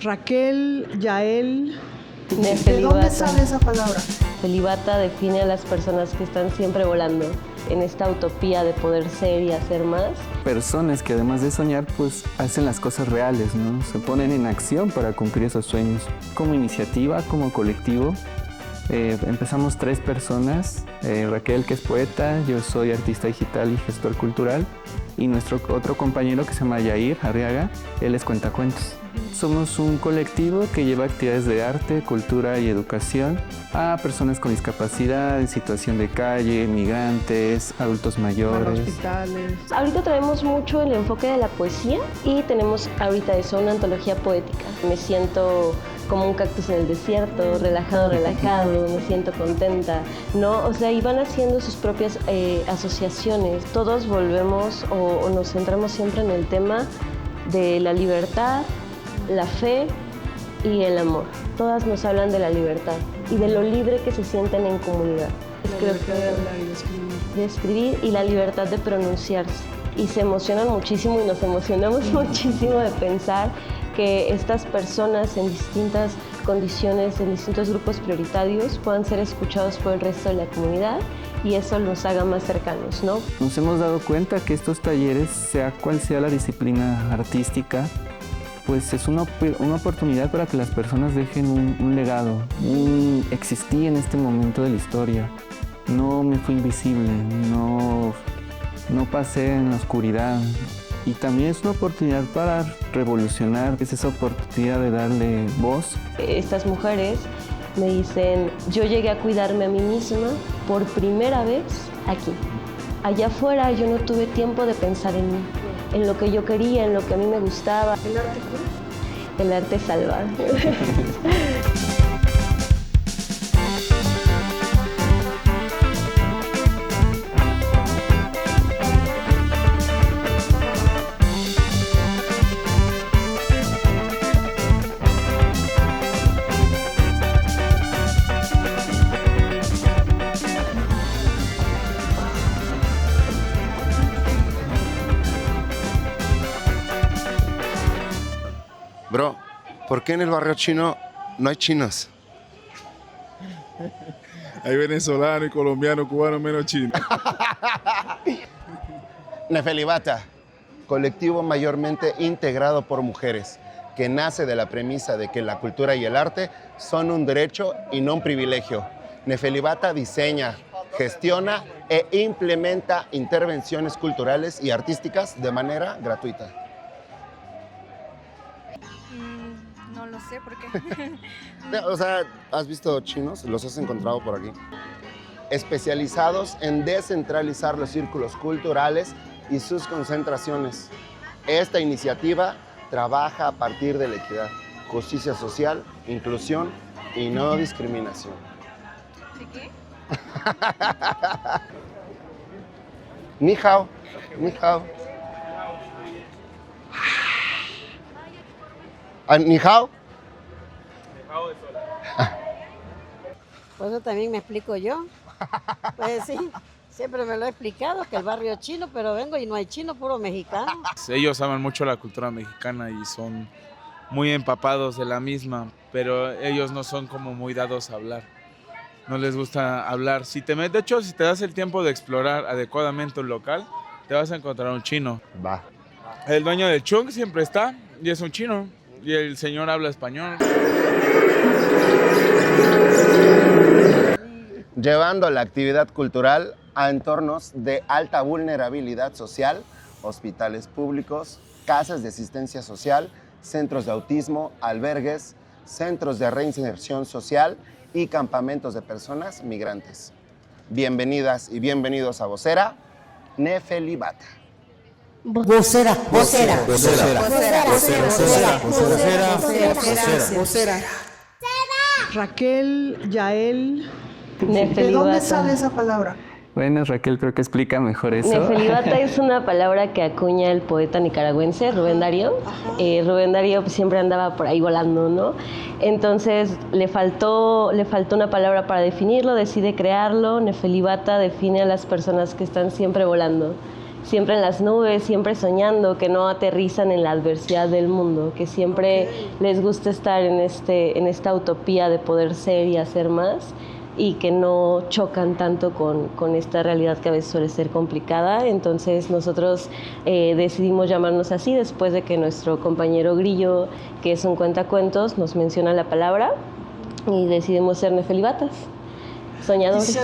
Raquel, Yael. ¿De Nefelibata. dónde sale esa palabra? Nefelibata define a las personas que están siempre volando en esta utopía de poder ser y hacer más. Personas que además de soñar, pues hacen las cosas reales, ¿no? Se ponen en acción para cumplir esos sueños. Como iniciativa, como colectivo, empezamos 3 personas. Raquel, que es poeta, yo soy artista digital y gestor cultural, y nuestro otro compañero que se llama Yair Arriaga, él es cuentacuentos. Somos un colectivo que lleva actividades de arte, cultura y educación a personas con discapacidad, en situación de calle, migrantes, adultos mayores. Hospitales. Ahorita traemos mucho el enfoque de la poesía y tenemos ahorita eso, una antología poética. Me siento como un cactus en el desierto, relajado, me siento contenta, ¿no? O sea, y van haciendo sus propias asociaciones. Todos volvemos o nos centramos siempre en el tema de la libertad, la fe y el amor. Todas nos hablan de la libertad y de lo libre que se sienten en comunidad. La libertad de hablar y de escribir. De escribir y la libertad de pronunciarse. Y se emocionan muchísimo y nos emocionamos muchísimo de pensar que estas personas en distintas condiciones, en distintos grupos prioritarios, puedan ser escuchados por el resto de la comunidad y eso los haga más cercanos, ¿no? Nos hemos dado cuenta que estos talleres, sea cual sea la disciplina artística, pues es una oportunidad para que las personas dejen un legado. Existí en este momento de la historia, no me fui invisible, no pasé en la oscuridad. Y también es una oportunidad para revolucionar, es esa oportunidad de darle voz. Estas mujeres me dicen, yo llegué a cuidarme a mí misma por primera vez aquí. Allá afuera yo no tuve tiempo de pensar en mí, en lo que yo quería, en lo que a mí me gustaba. ¿El arte qué? El arte salvaje. Bro, ¿por qué en el barrio chino no hay chinos? Hay venezolano y colombiano, cubano, menos chino. Nefelibata, colectivo mayormente integrado por mujeres, que nace de la premisa de que la cultura y el arte son un derecho y no un privilegio. Nefelibata diseña, gestiona e implementa intervenciones culturales y artísticas de manera gratuita. No lo sé por qué. O sea, ¿has visto chinos? ¿Los has encontrado por aquí? Especializados en descentralizar los círculos culturales y sus concentraciones. Esta iniciativa trabaja a partir de la equidad, justicia social, inclusión y no discriminación. ¿De qué? Ni hao, ni hao. ¿Ni hao? Por eso también me explico yo. Pues sí, siempre me lo he explicado, que el barrio es chino, pero vengo y no hay chino, puro mexicano. Ellos aman mucho la cultura mexicana y son muy empapados de la misma, pero ellos no son como muy dados a hablar. No les gusta hablar. De hecho, si te das el tiempo de explorar adecuadamente un local, te vas a encontrar un chino. Va. El dueño del Chung siempre está y es un chino. Y el señor habla español. Llevando la actividad cultural a entornos de alta vulnerabilidad social, hospitales públicos, casas de asistencia social, centros de autismo, albergues, centros de reinserción social y campamentos de personas migrantes. Bienvenidas y bienvenidos a Vocera, Nefelibata. Vocera. Raquel, Yael. ¿De Nefelibata. dónde sale esa palabra? Bueno, Raquel creo que explica mejor eso. Nefelibata es una palabra que acuña el poeta nicaragüense Rubén Darío. Rubén Darío siempre andaba por ahí volando, ¿no? Entonces le faltó una palabra para definirlo, decide crearlo. Nefelibata define a las personas que están siempre volando siempre en las nubes, siempre soñando, que no aterrizan en la adversidad del mundo, que siempre les gusta estar en esta utopía de poder ser y hacer más, y que no chocan tanto con esta realidad que a veces suele ser complicada. Entonces nosotros decidimos llamarnos así después de que nuestro compañero Grillo, que es un cuentacuentos, nos menciona la palabra, y decidimos ser nefelibatas, soñadores.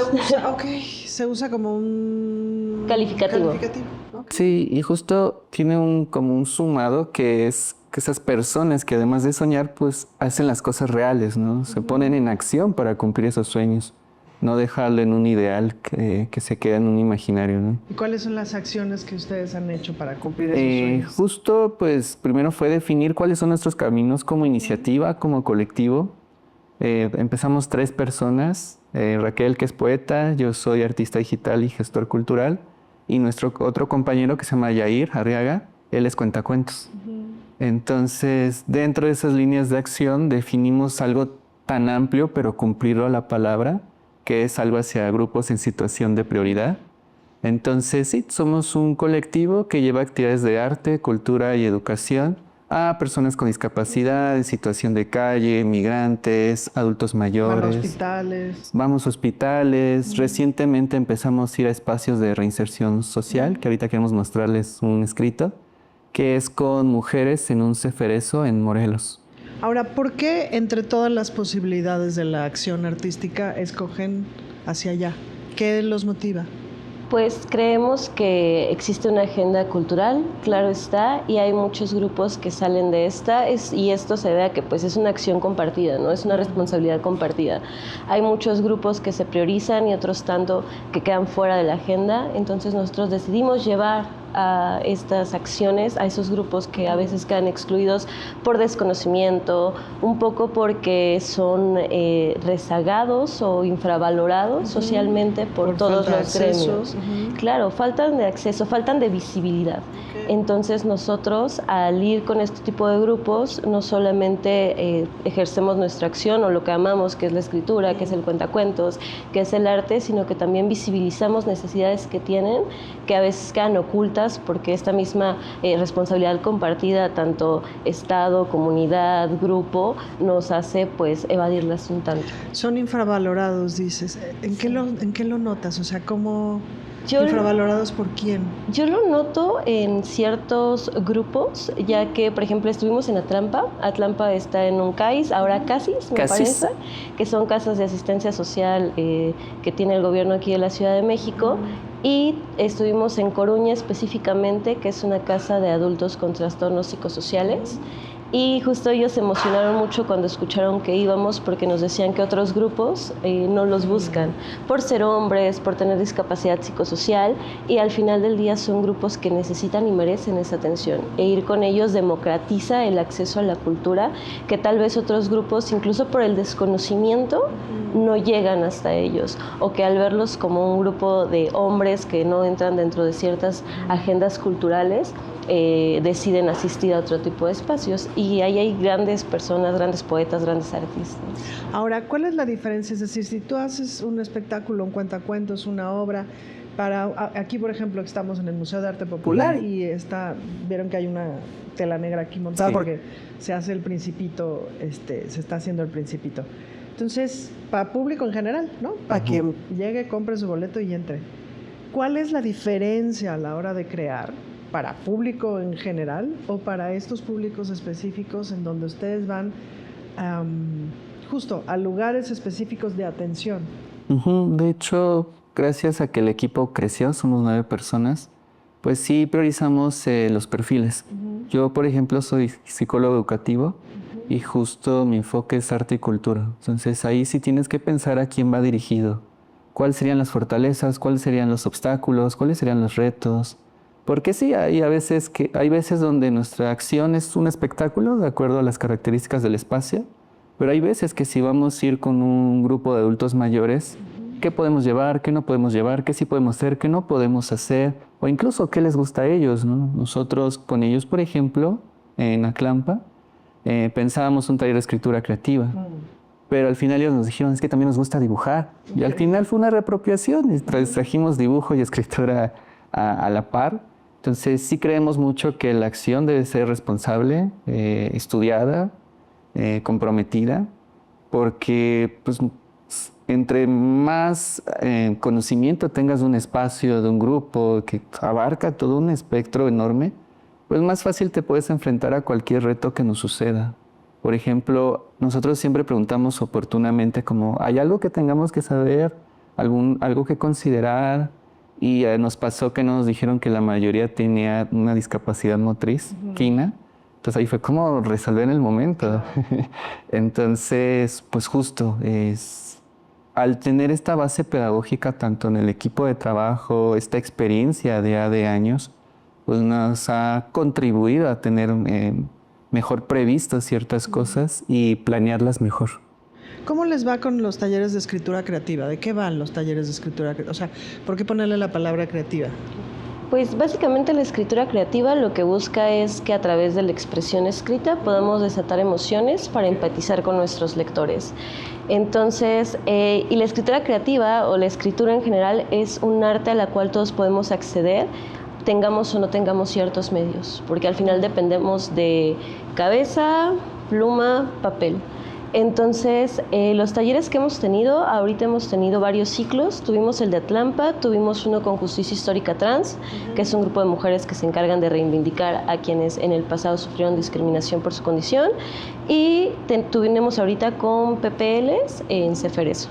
Se usa como un Calificativo. Ok. Sí, y justo tiene como un sumado que es que esas personas que además de soñar, pues hacen las cosas reales, ¿no? Se ponen en acción para cumplir esos sueños, no dejarlo en un ideal que se queda en un imaginario, ¿no? ¿Y cuáles son las acciones que ustedes han hecho para cumplir esos sueños? Justo, pues primero fue definir cuáles son nuestros caminos como iniciativa, como colectivo. Empezamos 3 personas, Raquel, que es poeta, yo soy artista digital y gestor cultural, y nuestro otro compañero que se llama Yair Arriaga, él es cuentacuentos. Entonces, dentro de esas líneas de acción definimos algo tan amplio, pero cumplirlo a la palabra, que es algo hacia grupos en situación de prioridad. Entonces, sí, somos un colectivo que lleva actividades de arte, cultura y educación a personas con discapacidad, en situación de calle, migrantes, adultos mayores. Vamos a hospitales. Recientemente empezamos a ir a espacios de reinserción social, que ahorita queremos mostrarles un escrito, que es con mujeres en un ceferezo en Morelos. Ahora, ¿por qué entre todas las posibilidades de la acción artística escogen hacia allá? ¿Qué los motiva? Pues creemos que existe una agenda cultural, claro está, y hay muchos grupos que salen de esta, y esto se ve a que pues es una acción compartida, ¿no? Es una responsabilidad compartida. Hay muchos grupos que se priorizan y otros tanto que quedan fuera de la agenda, entonces nosotros decidimos llevar a estas acciones, a esos grupos que a veces quedan excluidos por desconocimiento, un poco porque son rezagados o infravalorados socialmente por todos los gremios. Claro, faltan de acceso, faltan de visibilidad. Entonces nosotros, al ir con este tipo de grupos, no solamente ejercemos nuestra acción o lo que amamos, que es la escritura, que es el cuentacuentos, que es el arte, sino que también visibilizamos necesidades que tienen, que a veces quedan ocultas porque esta misma responsabilidad compartida, tanto Estado, comunidad, grupo, nos hace pues evadirlas un tanto. Son infravalorados, dices. ¿En qué lo notas? O sea, ¿cómo infravalorados por quién? Yo lo noto en ciertos grupos, ya que, por ejemplo, estuvimos en Atlampa. Atlampa está en un CAIS, ahora CASIS, me parece, que son casas de asistencia social que tiene el gobierno aquí de la Ciudad de México. Y estuvimos en Coruña específicamente, que es una casa de adultos con trastornos psicosociales. Y justo ellos se emocionaron mucho cuando escucharon que íbamos, porque nos decían que otros grupos no los buscan por ser hombres, por tener discapacidad psicosocial, y al final del día son grupos que necesitan y merecen esa atención. E ir con ellos democratiza el acceso a la cultura, que tal vez otros grupos, incluso por el desconocimiento, no llegan hasta ellos, o que al verlos como un grupo de hombres que no entran dentro de ciertas agendas culturales, deciden asistir a otro tipo de espacios, y ahí hay grandes personas, grandes poetas, grandes artistas. Ahora, ¿cuál es la diferencia? Es decir, si tú haces un espectáculo, un cuentacuentos, una obra, aquí por ejemplo estamos en el Museo de Arte Popular y vieron que hay una tela negra aquí montada porque se hace el Principito, se está haciendo el Principito. Entonces, para público en general, ¿no? Para quien llegue, compre su boleto y entre. ¿Cuál es la diferencia a la hora de crear para público en general o para estos públicos específicos en donde ustedes van justo a lugares específicos de atención? De hecho, gracias a que el equipo creció, somos 9 personas, pues sí priorizamos los perfiles. Yo, por ejemplo, soy psicólogo educativo y justo mi enfoque es arte y cultura. Entonces ahí sí tienes que pensar a quién va dirigido. ¿Cuáles serían las fortalezas? ¿Cuáles serían los obstáculos? ¿Cuáles serían los retos? Porque sí, hay veces donde nuestra acción es un espectáculo de acuerdo a las características del espacio, pero hay veces que si vamos a ir con un grupo de adultos mayores, ¿qué podemos llevar? ¿Qué no podemos llevar? ¿Qué sí podemos hacer? ¿Qué no podemos hacer? O incluso, ¿qué les gusta a ellos, ¿no? Nosotros con ellos, por ejemplo, en Atlampa, pensábamos un taller de escritura creativa. Pero al final ellos nos dijeron, es que también nos gusta dibujar. Y al final fue una reapropiación. Y trajimos dibujo y escritura a la par. Entonces sí creemos mucho que la acción debe ser responsable, estudiada, comprometida, porque pues, entre más conocimiento tengas de un espacio, de un grupo que abarca todo un espectro enorme, pues más fácil te puedes enfrentar a cualquier reto que nos suceda. Por ejemplo, nosotros siempre preguntamos oportunamente como, ¿hay algo que tengamos que saber? ¿Algo que considerar? Y nos pasó que nos dijeron que la mayoría tenía una discapacidad motriz, quina. Entonces ahí fue como resolver en el momento. Entonces, pues justo, al tener esta base pedagógica tanto en el equipo de trabajo, esta experiencia de años, pues nos ha contribuido a tener mejor previstas ciertas cosas y planearlas mejor. ¿Cómo les va con los talleres de escritura creativa? ¿De qué van los talleres de escritura creativa? O sea, ¿por qué ponerle la palabra creativa? Pues básicamente la escritura creativa lo que busca es que a través de la expresión escrita podamos desatar emociones para empatizar con nuestros lectores. Entonces, y la escritura creativa o la escritura en general es un arte a la cual todos podemos acceder, tengamos o no tengamos ciertos medios, porque al final dependemos de cabeza, pluma, papel. Entonces, los talleres que hemos tenido, ahorita hemos tenido varios ciclos. Tuvimos el de Atlampa, tuvimos uno con Justicia Histórica Trans, que es un grupo de mujeres que se encargan de reivindicar a quienes en el pasado sufrieron discriminación por su condición. Y tuvimos ahorita con PPLs en Ceferezo.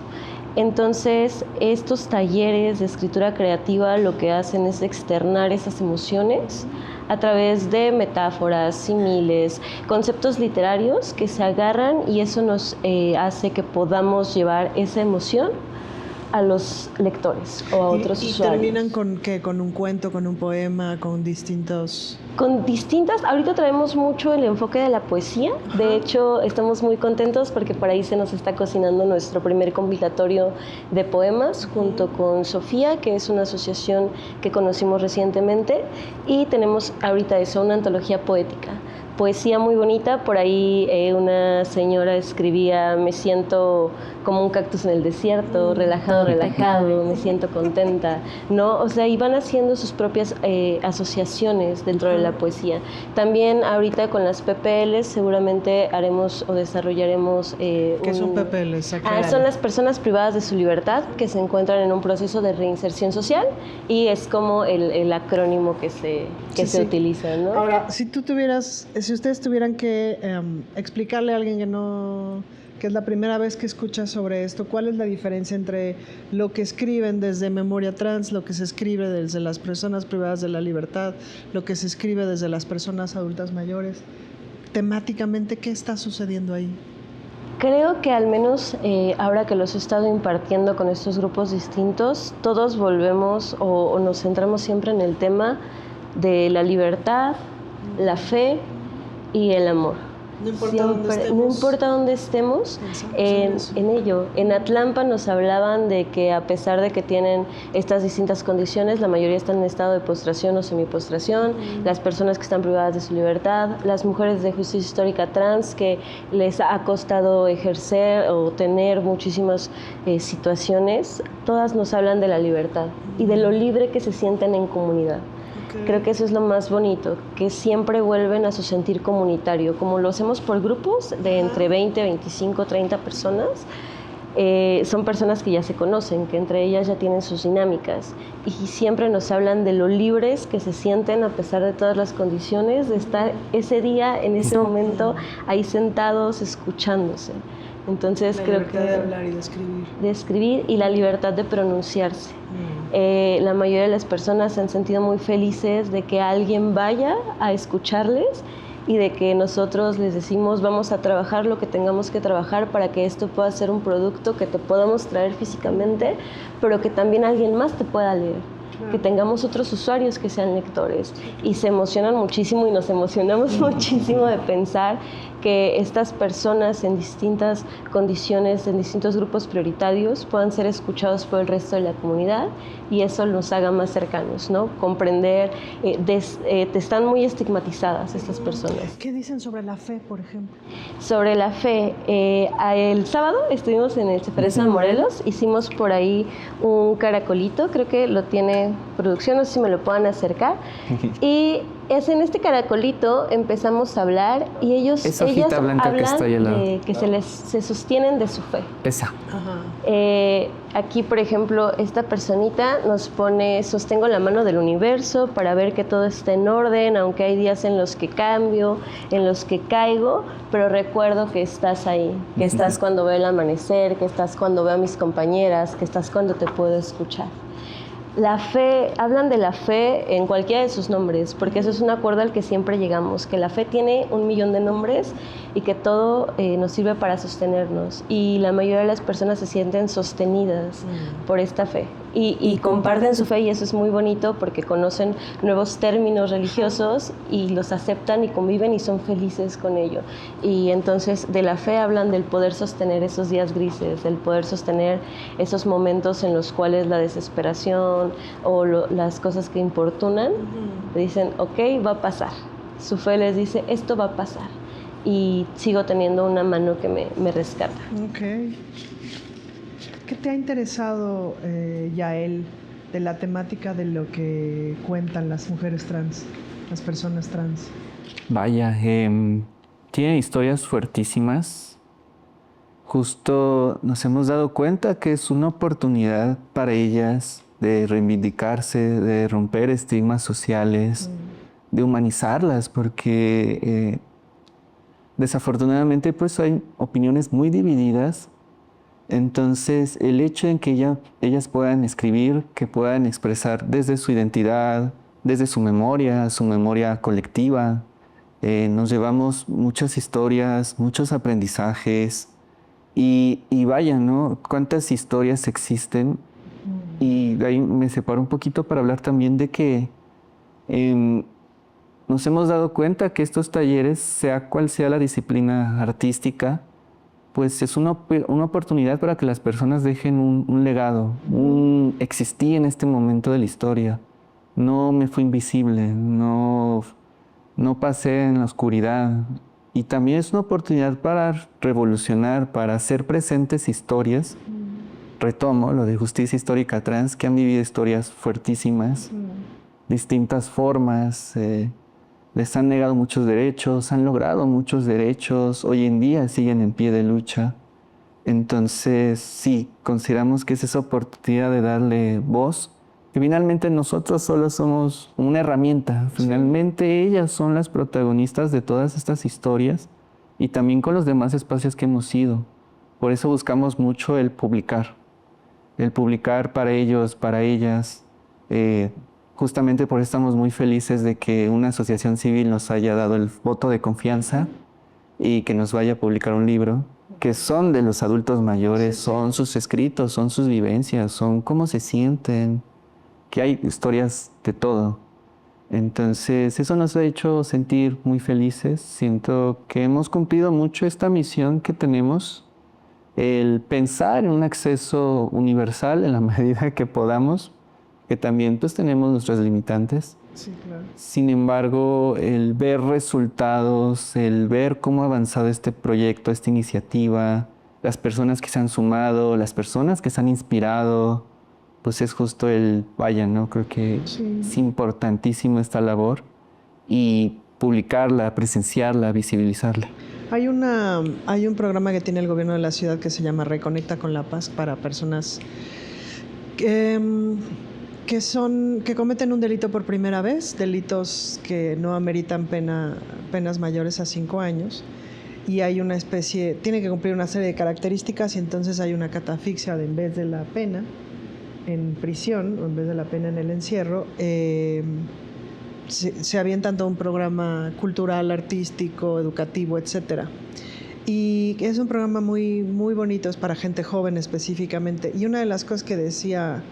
Entonces, estos talleres de escritura creativa lo que hacen es externar esas emociones a través de metáforas, símiles, conceptos literarios que se agarran y eso nos hace que podamos llevar esa emoción a los lectores o a otros usuarios. ¿Y terminan con qué? ¿Con un cuento, con un poema, con distintos...? Con distintas, ahorita traemos mucho el enfoque de la poesía. De hecho, estamos muy contentos porque por ahí se nos está cocinando nuestro primer compilatorio de poemas junto con Sofía, que es una asociación que conocimos recientemente, y tenemos ahorita eso, una antología poética. Poesía muy bonita, por ahí una señora escribía, me siento como un cactus en el desierto, relajado, me siento contenta, ¿no? O sea, y van haciendo sus propias asociaciones dentro de la poesía. También ahorita con las PPLs seguramente haremos o desarrollaremos... ¿Qué son PPLs? Son las personas privadas de su libertad que se encuentran en un proceso de reinserción social y es como el acrónimo que se utiliza, ¿no? Ahora, si ustedes tuvieran que explicarle a alguien que es la primera vez que escucha sobre esto, ¿cuál es la diferencia entre lo que escriben desde Memoria Trans, lo que se escribe desde las personas privadas de la libertad, lo que se escribe desde las personas adultas mayores? Temáticamente, ¿qué está sucediendo ahí? Creo que al menos ahora que los he estado impartiendo con estos grupos distintos, todos volvemos o nos centramos siempre en el tema de la libertad, la fe y el amor. No importa dónde estemos. No importa dónde estemos, en ello. En Atlampa nos hablaban de que a pesar de que tienen estas distintas condiciones, la mayoría están en estado de postración o semipostración, las personas que están privadas de su libertad, las mujeres de Justicia Histórica Trans que les ha costado ejercer o tener muchísimas situaciones, todas nos hablan de la libertad y de lo libre que se sienten en comunidad. Creo que eso es lo más bonito, que siempre vuelven a su sentir comunitario. Como lo hacemos por grupos de entre 20, 25, 30 personas, son personas que ya se conocen, que entre ellas ya tienen sus dinámicas y siempre nos hablan de lo libres que se sienten a pesar de todas las condiciones, de estar ese día, en ese momento, ahí sentados, escuchándose. Entonces la creo que libertad de hablar y de escribir. De escribir y la libertad de pronunciarse. La mayoría de las personas se han sentido muy felices de que alguien vaya a escucharles y de que nosotros les decimos vamos a trabajar lo que tengamos que trabajar para que esto pueda ser un producto que te podamos traer físicamente, pero que también alguien más te pueda leer. Que tengamos otros usuarios que sean lectores y se emocionan muchísimo y nos emocionamos muchísimo de pensar que estas personas en distintas condiciones, en distintos grupos prioritarios puedan ser escuchados por el resto de la comunidad y eso nos haga más cercanos, ¿no? Comprender, están muy estigmatizadas estas personas. ¿Qué dicen sobre la fe, por ejemplo? Sobre la fe, el sábado estuvimos en el Ceferezo de Morelos, hicimos por ahí un caracolito, creo que lo tiene producción, no sé si me lo puedan acercar. Y es en este caracolito empezamos a hablar y ellas blanca que está ahí al lado. hablan que se sostienen de su fe. Esa. Aquí, por ejemplo, esta personita nos pone, sostengo la mano del universo para ver que todo está en orden, aunque hay días en los que cambio, en los que caigo, pero recuerdo que estás ahí, que estás cuando veo el amanecer, que estás cuando veo a mis compañeras, que estás cuando te puedo escuchar. La fe, hablan de la fe en cualquiera de sus nombres, porque eso es un acuerdo al que siempre llegamos, que la fe tiene 1.000.000 de nombres y que todo nos sirve para sostenernos. Y la mayoría de las personas se sienten sostenidas por esta fe y comparten su fe, y eso es muy bonito porque conocen nuevos términos religiosos y los aceptan y conviven y son felices con ello. Y entonces de la fe hablan del poder sostener esos días grises, del poder sostener esos momentos en los cuales la desesperación o las cosas que importunan, dicen, ok, va a pasar. Su fe les dice, esto va a pasar. Y sigo teniendo una mano que me rescata. Ok. ¿Qué te ha interesado, Yael, de la temática de lo que cuentan las mujeres trans, las personas trans? Vaya, tienen historias fuertísimas. Justo nos hemos dado cuenta que es una oportunidad para ellas de reivindicarse, de romper estigmas sociales, de humanizarlas, porque desafortunadamente pues hay opiniones muy divididas. Entonces el hecho en que ellas puedan escribir, que puedan expresar desde su identidad, desde su memoria colectiva, nos llevamos muchas historias, muchos aprendizajes y vaya, ¿no? Cuántas historias existen. Y de ahí me separo un poquito para hablar también de que nos hemos dado cuenta que estos talleres, sea cual sea la disciplina artística, pues es una oportunidad para que las personas dejen un legado, existí en este momento de la historia, no me fui invisible, no pasé en la oscuridad. Y también es una oportunidad para revolucionar, para hacer presentes historias. Retomo lo de Justicia Histórica Trans, que han vivido historias fuertísimas, distintas formas, les han negado muchos derechos, han logrado muchos derechos, hoy en día siguen en pie de lucha. Entonces, sí, consideramos que es esa oportunidad de darle voz, que finalmente nosotros solo somos una herramienta, finalmente ellas son las protagonistas de todas estas historias y también con los demás espacios que hemos ido. Por eso buscamos mucho el publicar para ellos, para ellas. Justamente por eso estamos muy felices de que una asociación civil nos haya dado el voto de confianza y que nos vaya a publicar un libro, que son de los adultos mayores, son sus escritos, son sus vivencias, son cómo se sienten, que hay historias de todo. Entonces eso nos ha hecho sentir muy felices. Siento que hemos cumplido mucho esta misión que tenemos, el pensar en un acceso universal en la medida que podamos, que también pues tenemos nuestras limitantes. Sí, claro. Sin embargo, el ver resultados, el ver cómo ha avanzado este proyecto, esta iniciativa, las personas que se han sumado, las personas que se han inspirado, pues es justo vaya, ¿no? Creo que es importantísimo esta labor y publicarla, presenciarla, visibilizarla. Hay un programa que tiene el gobierno de la ciudad que se llama Reconecta con la Paz para personas que cometen un delito por primera vez, delitos que no ameritan penas mayores a 5 años. Y hay una tiene que cumplir una serie de características y entonces hay una catafixia en vez de la pena en prisión o en vez de la pena en el encierro. Se avientan todo un programa cultural, artístico, educativo, etcétera. Y es un programa muy, muy bonito, es para gente joven específicamente. Y una de las cosas que decía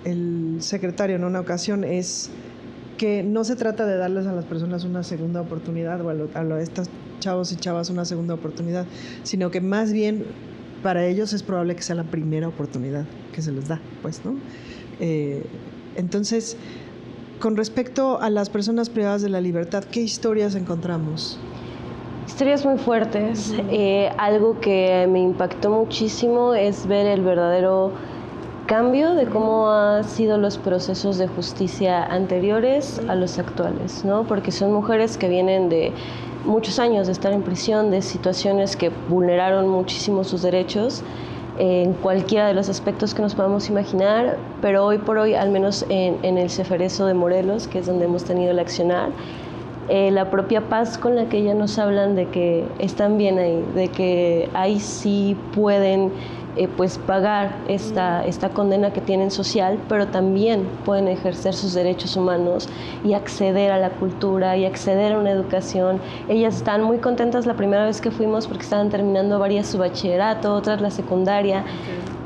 el secretario en una ocasión es que no se trata de darles a las personas una segunda oportunidad o a estos chavos y chavas una segunda oportunidad, sino que más bien para ellos es probable que sea la primera oportunidad que se les da, pues, ¿no? Entonces, con respecto a las personas privadas de la libertad, ¿qué historias encontramos? Historias muy fuertes. Algo que me impactó muchísimo es ver el verdadero cambio de cómo han sido los procesos de justicia anteriores a los actuales, ¿no? Porque son mujeres que vienen de muchos años de estar en prisión, de situaciones que vulneraron muchísimo sus derechos en cualquiera de los aspectos que nos podamos imaginar, pero hoy por hoy, al menos en el Ceferezo de Morelos, que es donde hemos tenido el accionar, la propia paz con la que ellas nos hablan de que están bien ahí, de que ahí sí pueden pues pagar esta condena que tienen social, pero también pueden ejercer sus derechos humanos y acceder a la cultura y acceder a una educación. Ellas están muy contentas la primera vez que fuimos porque estaban terminando varias su bachillerato, otras la secundaria.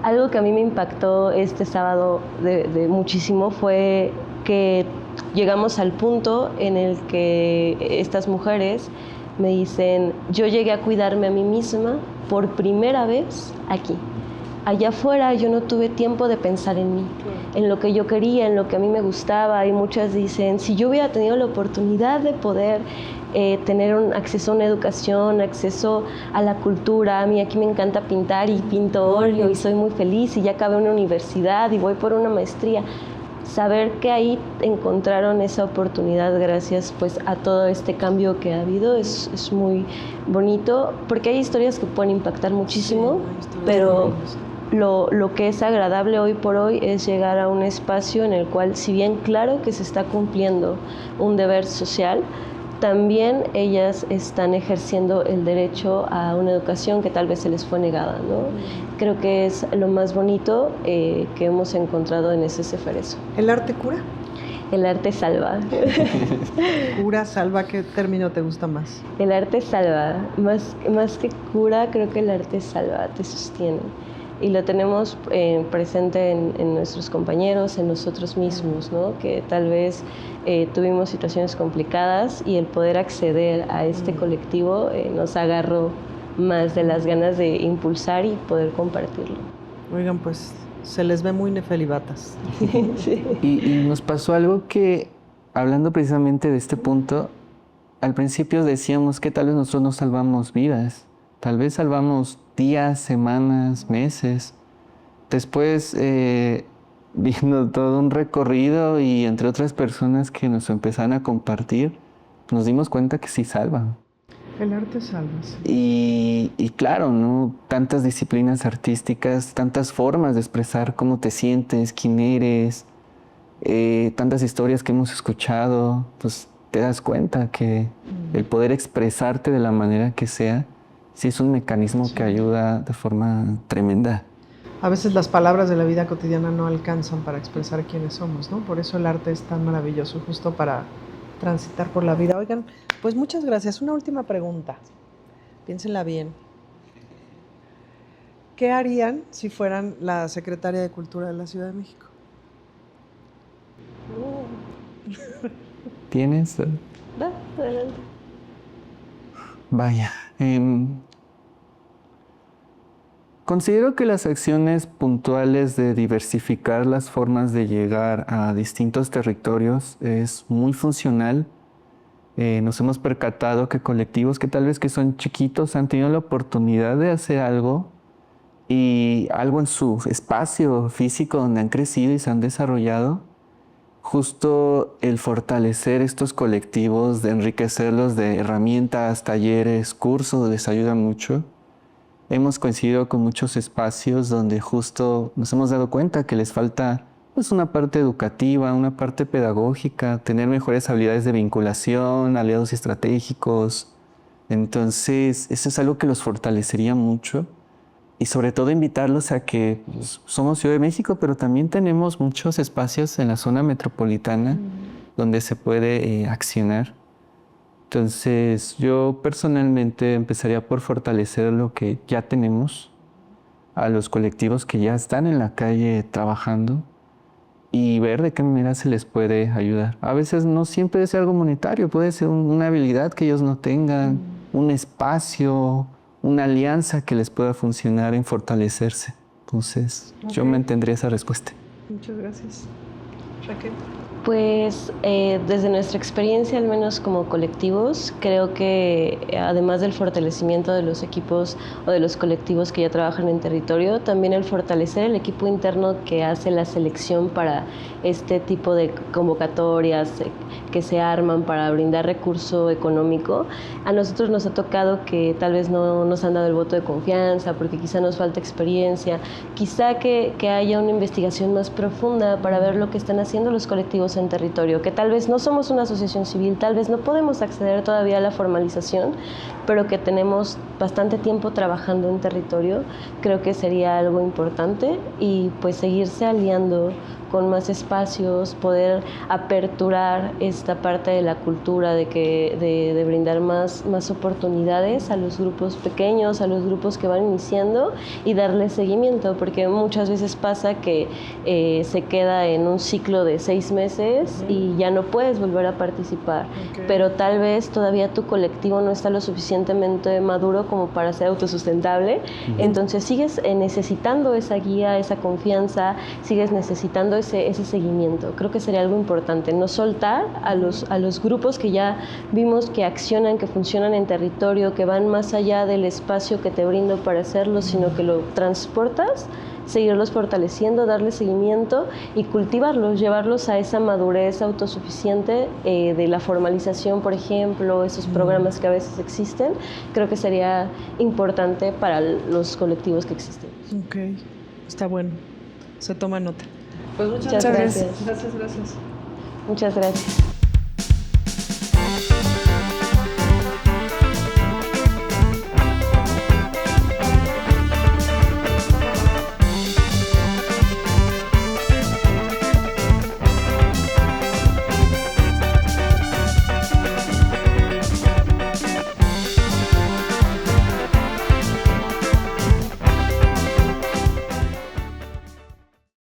Algo que a mí me impactó este sábado de muchísimo fue que llegamos al punto en el que estas mujeres me dicen, yo llegué a cuidarme a mí misma por primera vez aquí. Allá afuera yo no tuve tiempo de pensar en mí, en lo que yo quería, en lo que a mí me gustaba, y muchas dicen, si yo hubiera tenido la oportunidad de poder tener un acceso a una educación, acceso a la cultura, a mí aquí me encanta pintar y pinto óleo y soy muy feliz y ya acabé una universidad y voy por una maestría. Saber que ahí encontraron esa oportunidad gracias pues a todo este cambio que ha habido es muy bonito, porque hay historias que pueden impactar muchísimo, pero lo que es agradable hoy por hoy es llegar a un espacio en el cual, si bien claro que se está cumpliendo un deber social, también ellas están ejerciendo el derecho a una educación que tal vez se les fue negada, ¿no? Creo que es lo más bonito que hemos encontrado en ese Ceferezo. ¿El arte cura? El arte salva. Cura, salva, ¿qué término te gusta más? El arte salva. Más que cura, creo que el arte salva, te sostiene. Y lo tenemos presente en nuestros compañeros, en nosotros mismos, ¿no? Que tal vez tuvimos situaciones complicadas y el poder acceder a este colectivo nos agarró más de las ganas de impulsar y poder compartirlo. Oigan, pues se les ve muy nefelibatas. Sí. Y nos pasó algo que, hablando precisamente de este punto, al principio decíamos que tal vez nosotros no salvamos vidas, tal vez salvamos días, semanas, meses. Después vino todo un recorrido y entre otras personas que nos empezaron a compartir, nos dimos cuenta que sí salvan. El arte salva, sí. Y claro, ¿no? Tantas disciplinas artísticas, tantas formas de expresar cómo te sientes, quién eres, tantas historias que hemos escuchado, pues te das cuenta que el poder expresarte de la manera que sea, sí es un mecanismo que ayuda de forma tremenda. A veces las palabras de la vida cotidiana no alcanzan para expresar quiénes somos, ¿no? Por eso el arte es tan maravilloso, justo para transitar por la vida. Oigan, pues muchas gracias. Una última pregunta. Piénsenla bien. ¿Qué harían si fueran la secretaria de Cultura de la Ciudad de México? ¿Tienes? Va, adelante. Vaya. Considero que las acciones puntuales de diversificar las formas de llegar a distintos territorios es muy funcional. Nos hemos percatado que colectivos que tal vez que son chiquitos han tenido la oportunidad de hacer algo y algo en su espacio físico donde han crecido y se han desarrollado. Justo el fortalecer estos colectivos, de enriquecerlos de herramientas, talleres, cursos, les ayuda mucho. Hemos coincidido con muchos espacios donde justo nos hemos dado cuenta que les falta pues, una parte educativa, una parte pedagógica, tener mejores habilidades de vinculación, aliados estratégicos. Entonces, eso es algo que los fortalecería mucho. Y sobre todo invitarlos a que pues, somos Ciudad de México, pero también tenemos muchos espacios en la zona metropolitana donde se puede accionar. Entonces, yo personalmente empezaría por fortalecer lo que ya tenemos, a los colectivos que ya están en la calle trabajando y ver de qué manera se les puede ayudar. A veces no siempre es algo monetario, puede ser una habilidad que ellos no tengan, un espacio, una alianza que les pueda funcionar en fortalecerse. Entonces, yo mantendría esa respuesta. Muchas gracias. Raquel. Pues desde nuestra experiencia, al menos como colectivos, creo que además del fortalecimiento de los equipos o de los colectivos que ya trabajan en territorio, también el fortalecer el equipo interno que hace la selección para este tipo de convocatorias que se arman para brindar recurso económico. A nosotros nos ha tocado que tal vez no nos han dado el voto de confianza porque quizá nos falta experiencia, quizá que haya una investigación más profunda para ver lo que están haciendo los colectivos en territorio, que tal vez no somos una asociación civil, tal vez no podemos acceder todavía a la formalización, pero que tenemos bastante tiempo trabajando en territorio. Creo que sería algo importante y pues seguirse aliando con más espacios, poder aperturar esta parte de la cultura, de brindar más oportunidades a los grupos pequeños, a los grupos que van iniciando y darles seguimiento, porque muchas veces pasa que se queda en un ciclo de 6 meses y ya no puedes volver a participar, pero tal vez todavía tu colectivo no está lo suficientemente maduro como para ser autosustentable, entonces sigues necesitando esa guía, esa confianza, sigues necesitando ese seguimiento. Creo que sería algo importante, no soltar a los grupos que ya vimos que accionan, que funcionan en territorio, que van más allá del espacio que te brindo para hacerlo, sino que lo transportas, seguirlos fortaleciendo, darles seguimiento y cultivarlos, llevarlos a esa madurez autosuficiente de la formalización, por ejemplo, esos programas que a veces existen. Creo que sería importante para los colectivos que existen. Ok, está bueno. Se toma nota. Pues muchas gracias. Gracias. Muchas gracias.